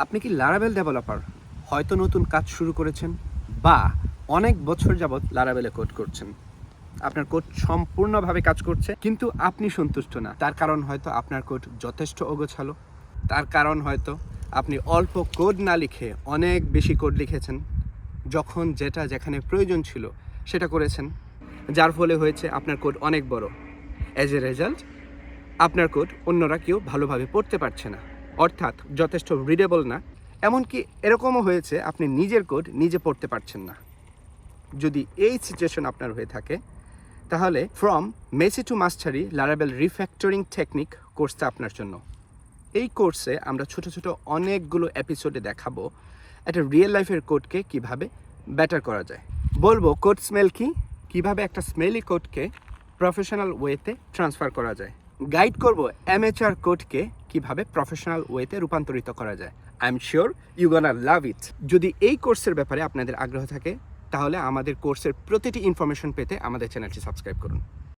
আপনি কি Laravel developer? হয়তো নতুন কাজ শুরু করেছেন বা অনেক বছর যাবৎ লারাভেলে কোড করছেন। আপনার কোড সম্পূর্ণভাবে কাজ করছে কিন্তু আপনি সন্তুষ্ট না। তার কারণ হয়তো আপনার কোড যথেষ্ট অগোছালো। তার কারণ হয়তো আপনি অল্প কোড না লিখে অনেক বেশি কোড লিখেছেন। যখন যেটা যেখানে প্রয়োজন ছিল সেটা করেছেন, যার ফলে হয়েছে আপনার কোড অনেক বড়। অ্যাজ এ রেজাল্ট আপনার কোড অন্যরা কেউ ভালোভাবে পড়তে পারছে না, অর্থাৎ যথেষ্ট রিডেবল না। এমনকি এরকমও হয়েছে আপনি নিজের কোড নিজে পড়তে পারছেন না। যদি এই সিচুয়েশন আপনার হয়ে থাকে, তাহলে from messy to mastery Laravel refactoring technique কোর্সটা আপনার জন্য। এই কোর্সে আমরা ছোট ছোট অনেকগুলো এপিসোডে দেখাবো একটা রিয়েল লাইফের কোডকে কিভাবে বেটার করা যায়। বলবো কোড স্মেল কি, কিভাবে একটা স্মেলি কোডকে প্রফেশনাল ওয়েতে ট্রান্সফার করা যায়। গাইড করব অ্যামেচার কোডকে কিভাবে প্রফেশনাল ওয়েতে রূপান্তরিত করা যায়। I am sure you gonna love it. যদি এই কোর্সের ব্যাপারে আপনাদের আগ্রহ থাকে, তাহলে আমাদের কোর্সের প্রতিটি ইনফরমেশন পেতে আমাদের চ্যানেলটি সাবস্ক্রাইব করুন।